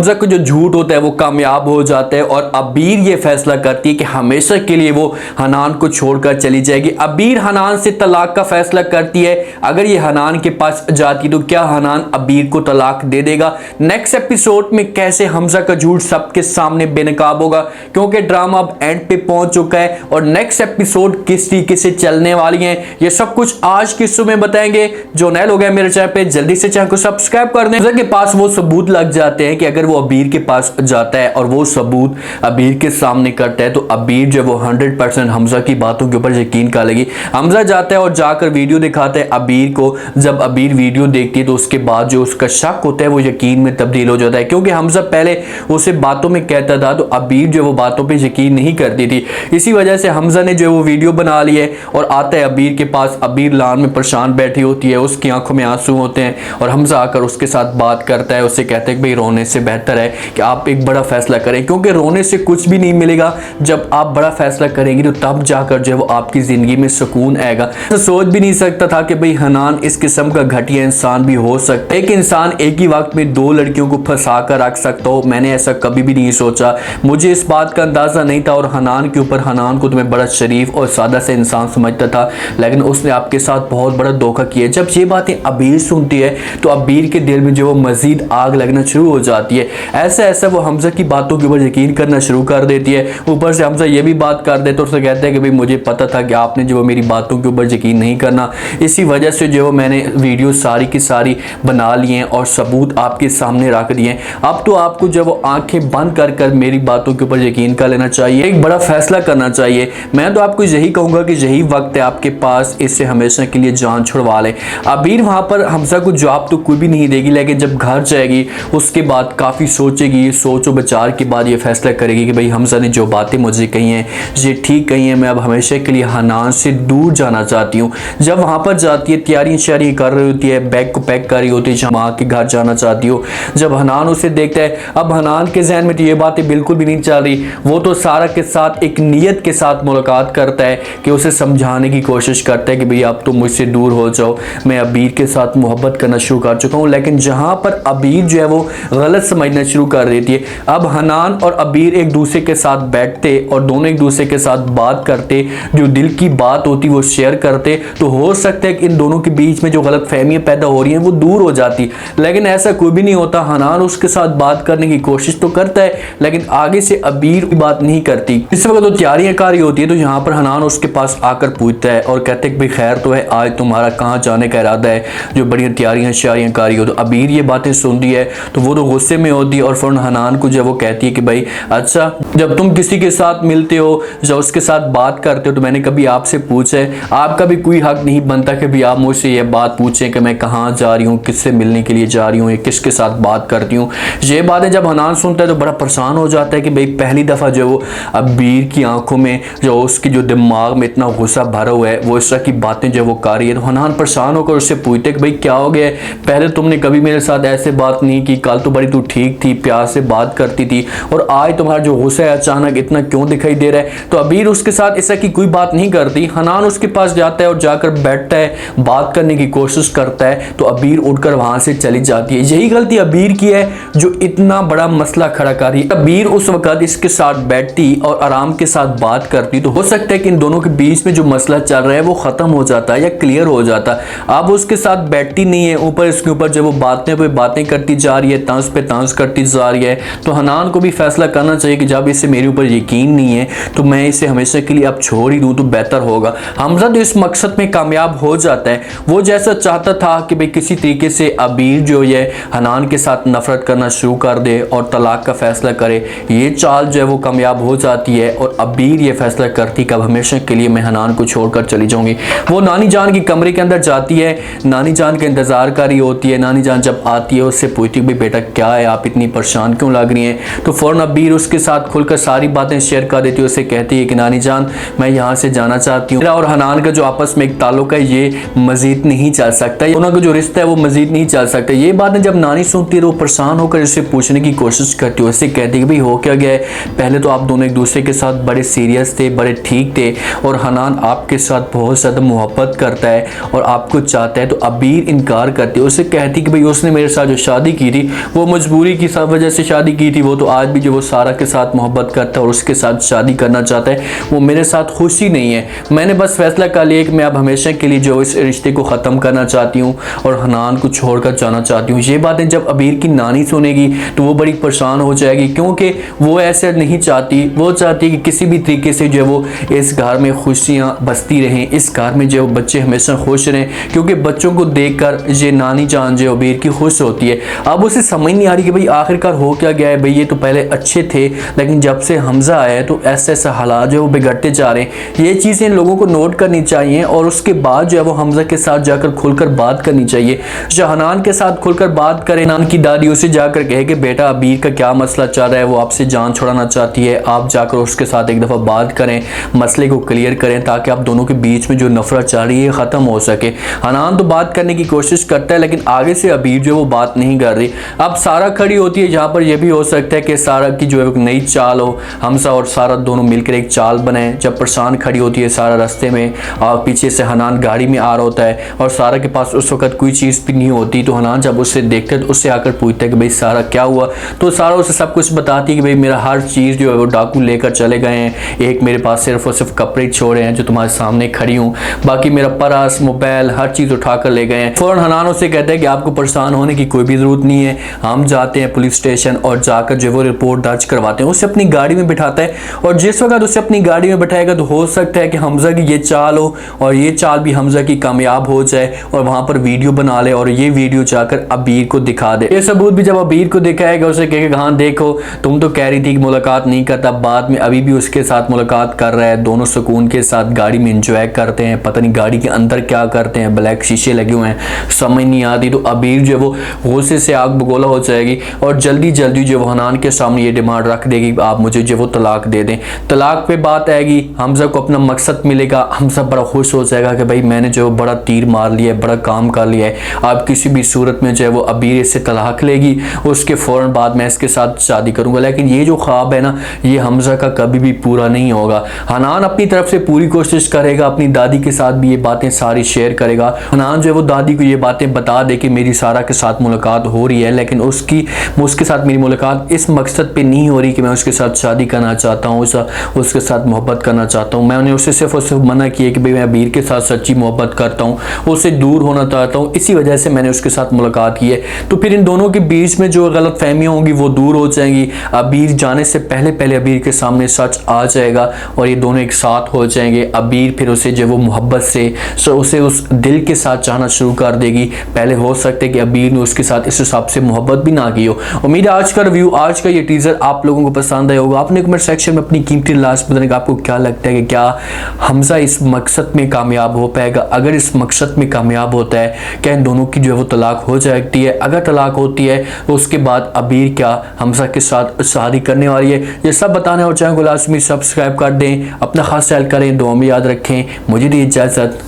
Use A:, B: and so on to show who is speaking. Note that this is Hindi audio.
A: हमजा का जो झूठ होता है वो कामयाब हो जाता है और अबीर ये फैसला करती है कि हमेशा के लिए वो हनान को छोड़कर चली जाएगी। अबीर हनान से तलाक का फैसला करती है। अगर ये हनान के पास जाती तो क्या हनान अबीर को तलाक दे देगा? नेक्स्ट एपिसोड में कैसे हमजा का झूठ सबके सामने बेनकाब होगा, क्योंकि ड्रामा अब एंड पे पहुंच चुका है और नेक्स्ट एपिसोड किस तरीके से चलने वाली है ये सब कुछ आज की सुबह बताएंगे। जो नए लोग हैं मेरे चैनल पे जल्दी से चैनल को सब्सक्राइब कर दें। हमजा के पास वो सबूत लग जाते हैं कि अगर वो अबीर के पास जाता है और वो सबूत अबीर के सामने करता है तो अबीर जो वो 100% हमजा की बातों के ऊपर यकीन कर लेगी। हमजा जाता है और जाकर वीडियो दिखाता है अबीर को। जब अबीर वीडियो देखती है तो उसके बाद जो उसका शक होता है वो यकीन में तब्दील हो जाता है, क्योंकि हमजा पहले उसे बातों में कहता था तो अबीर जो वो बातों पे यकीन नहीं करती थी। इसी वजह से हमजा ने जो वो वीडियो बना ली है और आता है अबीर के पास। अबीर लान में परेशान बैठी होती है, उसकी आंखों में आंसू होते हैं और हमजा आकर उसके साथ बात करता है। उससे कहते हैं कि भाई रोने से बेहतर है कि आप एक बड़ा फैसला करें, क्योंकि रोने से कुछ भी नहीं मिलेगा। जब आप बड़ा फैसला करेंगे तो तब जाकर जो है वो आपकी जिंदगी में सुकून आएगा। तो सोच भी नहीं सकता था कि भाई हनान इस किस्म का घटिया इंसान भी हो सकता है। एक इंसान एक ही वक्त में दो लड़कियों को फंसा कर रख सकता हो, मैंने ऐसा कभी भी नहीं सोचा। मुझे इस बात का अंदाजा नहीं था और हनान के ऊपर, हनान को तो मैं बड़ा शरीफ और सादा से इंसान समझता था, लेकिन उसने आपके साथ बहुत बड़ा धोखा किया। जब ये बातें अबीर सुनती है तो अबीर के दिल में जो वो मजीद आग लगना शुरू हो जाती है। ऐसा वो हमजा की बातों के ऊपर यकीन करना शुरू कर देती है। ऊपर से हमजा ये भी बात कर देता है, उससे कहता है कि भाई मुझे पता था कि आपने जो मेरी बातों के ऊपर यकीन नहीं करना, इसी वजह से जो मैंने वीडियो सारी की सारी बना ली हैं और सबूत आपके सामने रख दिए। अब तो आपको जब वो आंखें बंद कर कर मेरी बातों के ऊपर यकीन कर लेना चाहिए, एक बड़ा फैसला करना चाहिए। मैं तो आपको यही कहूँगा कि यही वक्त है आपके पास, इससे हमेशा के लिए जान छुड़वा लें। अबीर वहाँ पर हमजा को जवाब तो कोई भी नहीं देगी, लेकिन जब घर जाएगी उसके बाद काफ़ी सोचेगी। सोच और विचार के बाद ये फैसला करेगी कि भाई हमजा ने जो बातें मुझे कही हैं ये ठीक कही हैं, मैं अब हमेशा के लिए हनान से दूर जाना चाहती हूँ। जब वहाँ पर जाती है तैयारियाँ शारियाँ कर रही होती है, बैग को पैक कर रही होती है, जहाँ माँ के घर जाना चाहती हो। जब हनान उसे देखता है, अब हनान के जहन में तो ये बातें बिल्कुल भी नहीं चल रही। वो तो सारा के साथ एक नीयत के साथ मुलाकात करता है कि उसे समझाने की कोशिश करता है कि भाई अब तुम मुझसे दूर हो जाओ, मैं अबीर के साथ मोहब्बत करना शुरू कर चुका हूँ। लेकिन जहाँ पर अबीर जो है वो गलत समझना शुरू कर देती है। अब हनान और अबीर एक दूसरे के साथ बैठते और दोनों एक दूसरे के साथ बात करते, जो दिल की बात होती वो शेयर करते, तो हो सकता है कि इन दोनों के बीच में जो गलत फहमियाँ पैदा हो रही हैं वो दूर हो जाती। लेकिन ऐसा कोई भी नहीं होता। हनान उसके साथ बात करने की कोशिश तो करता है, लेकिन आगे से अबीर की बात नहीं करती। इस वक्त तो तैयारियां कर रही होती है तो यहाँ पर हनान उसके पास आकर पूछता है और कहते हैं कि भाई खैर तो है, आज तुम्हारा कहाँ जाने का इरादा है, जो बड़ी तैयारियां शारियां कर रही हो। तो अबीर ये बातें सुनती है तो वो तो गुस्से में होती है और फिर हनान को जब वो कहती है कि भाई अच्छा, जब तुम किसी के साथ मिलते हो, जब उसके साथ बात करते हो तो मैंने कभी आपसे पूछा है, आपका भी कोई हक नहीं बनता कि भी आप मुझसे ये बात पूछें कि मैं कहाँ जा रही हूँ, किससे मिलने के लिए जा रही हूँ या किसके साथ बात करती हूँ। ये बातें जब हनान सुनता है तो बड़ा परेशान हो जाता है कि भाई पहली दफ़ा जो वो अबीर की आंखों में, जो उसकी जो दिमाग में इतना गुस्सा भरा हुआ है, वो इस तरह की बातें जो वो कर रही है। तो हनान परेशान होकर उससे पूछते हैं कि भाई क्या हो गया, पहले तुमने कभी मेरे साथ ऐसे बात नहीं की, कल तो बड़ी तू ठीक थी, प्यार से बात करती थी, और आज तुम्हारा जो गुस्सा है अचानक इतना क्यों दिखाई दे रहा है। तो अबीर उसके साथ इस तरह की कोई बात नहीं करती। हनान उसके पास जाता है और जाकर बैठता है, बात करने की कोशिश करता है तो अबीर उठकर वहां से चली जाती है। यही गलती अबीर की है जो इतना बड़ा मसला खड़ा कर रही है। अबीर उस वक्त इसके साथ बैठती और आराम के साथ बात करती तो हो सकता है कि इन दोनों के बीच में जो मसला चल रहा है वो खत्म हो जाता है या क्लियर हो जाता। अब उसके साथ बैठती नहीं है, ऊपर इसके ऊपर जब वो बातें पे बातें करती जा रही है, तांस पे तांस करती जा रही है। तो हनान को भी फैसला करना चाहिए कि जब इसे मेरे ऊपर यकीन नहीं है तो मैं इसे हमेशा के लिए अब छोड़ ही दूं तो बेहतर होगा। हमजा तो इस मकसद में कामयाब हो जाता है। वो जैसा चाहता था कि भाई किसी तरीके से अबीर जो है हनान के साथ नफरत करना शुरू कर दे और तलाक का फैसला करे, ये चाल जो है वो कामयाब हो जाती है और अबीर ये फैसला करती कि अब हमेशा के लिए मैं हनान को छोड़कर चली जाऊंगी। वो नानी जान की कमरे के अंदर जाती है, नानी जान का इंतजार कर रही होती है। नानी जान जब आती है उससे पूछती भाई बेटा क्या है, आप इतनी परेशान क्यों लग रही हैं। तो फौरन अबीर उसके साथ खुलकर सारी बातें शेयर कर देती है। उसे कहती है कि नानी जान मैं यहाँ से जाना चाहती हूँ, मेरा और हनान का जो आपस में एक ताल्लुक है ये मजीद नहीं चल सकता, दोनों का जो रिश्ता है वो मजीद नहीं चल सकता। ये बातें जब नानी सुनती है तो परेशान होकर इससे पूछने की कोशिश करती है। उससे कहती है कि भाई हो क्या गया है, पहले तो आप दोनों एक दूसरे के साथ बड़े सीरियस थे, बड़े ठीक थे और हनान आपके साथ बहुत ज़्यादा मोहब्बत करता है और आपको चाहता है। तो अबीर इनकार करती है। उससे कहती कि भाई उसने मेरे साथ जो शादी की थी वो मजबूरी मजबूरी की वजह से शादी की थी, वो तो आज भी जो वो सारा के साथ मोहब्बत करता है और उसके साथ शादी करना चाहता है। वो मेरे साथ खुशी नहीं है। मैंने बस फैसला कर लिया कि मैं अब हमेशा के लिए जो इस रिश्ते को ख़त्म करना चाहती हूँ और हनान को छोड़कर जाना चाहती हूँ। ये बातें जब अबीर की नानी सुनेगी तो वो बड़ी परेशान हो जाएगी, क्योंकि वो ऐसे नहीं चाहती। वो चाहती है कि किसी भी तरीके से जो वो इस घर में खुशियाँ बसती रहें, इस घर में जो बच्चे हमेशा खुश रहें, क्योंकि बच्चों को देखकर ये नानी जान जो अबीर की खुश होती है। अब उसे समझ नहीं आ रही कि भाई आखिरकार हो क्या गया है। भाई ये तो पहले अच्छे थे, लेकिन जब से हमजा आया है तो ऐसे ऐसे हालात जो वो बिगड़ते जा रहे हैं। ये चीज़ें लोगों को नोट करनी चाहिए और उसके बाद जो है वो हमजा के साथ जाकर खुलकर बात करनी चाहिए। हनान के साथ खुलकर बात करें, हनान की दादी उसे जाकर कहे कि बेटा अबीर का क्या मसला चल रहा है, वो आपसे जान छुड़ाना चाहती है, आप जाकर उसके साथ एक दफ़ा बात करें, मसले को क्लियर करें, ताकि आप दोनों के बीच में जो नफरत चल रही है ख़त्म हो सके। हनान तो बात करने की कोशिश करता है, लेकिन आगे से अबीर जो वो बात नहीं कर रही। अब सारा खड़ी होती है, जहाँ पर यह भी हो सकता है कि सारा की जो है एक नई चाल हो, हमजा और सारा दोनों मिलकर एक चाल बनाए। जब परेशान खड़ी होती है सारा रास्ते में और पीछे से हनान गाड़ी में आ रहा होता है और सारा के पास उस वक्त कोई चीज़ भी नहीं होती, तो हनान जब उससे देखते तो उससे आकर पूछते हैं कि भाई सारा क्या हुआ। तो सारा उसे सब कुछ बताती है कि भाई मेरा हर चीज़ जो है वो डाकू लेकर चले गए हैं, एक मेरे पास सिर्फ और सिर्फ कपड़े छोड़े हैं जो तुम्हारे सामने खड़ी हूँ, बाकी मेरा पर्स मोबाइल हर चीज़ उठा कर ले गए हैं। फ़ौरन हनान उसे कहते हैं कि आपको परेशान होने की कोई भी ज़रूरत नहीं है, हम जाते हैं पुलिस स्टेशन और जाकर जो वो रिपोर्ट दर्ज करवाते हैं। उसे अपनी गाड़ी में बिठाता है और जिस वक्त उसे अपनी गाड़ी में बिठाएगा तो हो सकता है कि हमजा की ये चाल हो और ये चाल भी हमजा की कामयाब हो जाए और वहाँ पर वीडियो बना ले और ये वीडियो जाकर अबीर को दिखा दे। ये सबूत भी जब अबीर को दिखाएगा उसे कहेगा हाँ देखो तुम तो कह रही थी कि मुलाकात नहीं करता, बाद में अभी भी उसके साथ मुलाकात कर रहा है, दोनों सुकून के साथ गाड़ी में इंजॉय करते हैं, पता नहीं गाड़ी के अंदर क्या करते हैं, ब्लैक शीशे लगे हुए हैं, समझ नहीं आती। तो अबीर जो वो गुस्से से आग बगोला हो जाएगी और जल्दी जल्दी जो हनान के सामने ये डिमांड रख देगी आप मुझे जो वो तलाक दे दें। तलाक पे बात आएगी, हमजा को अपना मकसद मिलेगा, हमजा बड़ा खुश हो जाएगा कि भाई मैंने जो बड़ा तीर मार लिया है, बड़ा काम कर लिया है, अब किसी भी सूरत में जो है वो अबीर इससे तलाक लेगी, उसके फ़ौरन बाद मैं इसके साथ शादी करूँगा। लेकिन ये जो ख्वाब है ना ये हमजा का कभी भी पूरा नहीं होगा। हनान अपनी तरफ से पूरी कोशिश करेगा, अपनी दादी के साथ भी ये बातें सारी शेयर करेगा। हनान जो है वो दादी को ये बातें बता दे कि मेरी सारा के साथ मुलाकात हो रही है, लेकिन उसके साथ मेरी मुलाकात इस मकसद पे नहीं हो रही कि मैं उसके साथ शादी करना चाहता हूँ, उसके साथ मोहब्बत करना चाहता हूँ। मैंने उसे सिर्फ और सिर्फ मना किया कि भाई मैं अबीर के साथ सच्ची मोहब्बत करता हूँ, उससे दूर होना चाहता हूँ, इसी वजह से मैंने उसके साथ मुलाकात की है। तो फिर इन दोनों के बीच में जो गलत फहमियाँ होंगी वो दूर हो जाएंगी। अबीर जाने से पहले पहले अबीर के सामने सच आ जाएगा और ये दोनों एक साथ हो जाएंगे। अबीर फिर उसे जो वो मोहब्बत से उसे उस दिल के साथ चाहना शुरू कर देगी। पहले हो सकता है कि अबीर ने उसके साथ इस हिसाब से मोहब्बत भी ना की हो। उम्मीद है आज का रिव्यू, आज का ये टीजर आप लोगों को पसंद आया होगा। आपने कमेंट सेक्शन में अपनी कीमती लास्ट बताने का आपको क्या लगता है कि क्या हमजा इस मकसद में कामयाब हो पाएगा। अगर इस मकसद में कामयाब होता है क्या इन दोनों की जो है वो तलाक हो जाती है। अगर तलाक होती है तो उसके बाद अबीर क्या हमजा के साथ शादी करने वाली है। ये सब बताने और चैनल को लाजमी सब्सक्राइब कर दें। अपना खास ख्याल करें, दुआ में याद रखें। मुझे दी इजाज़त।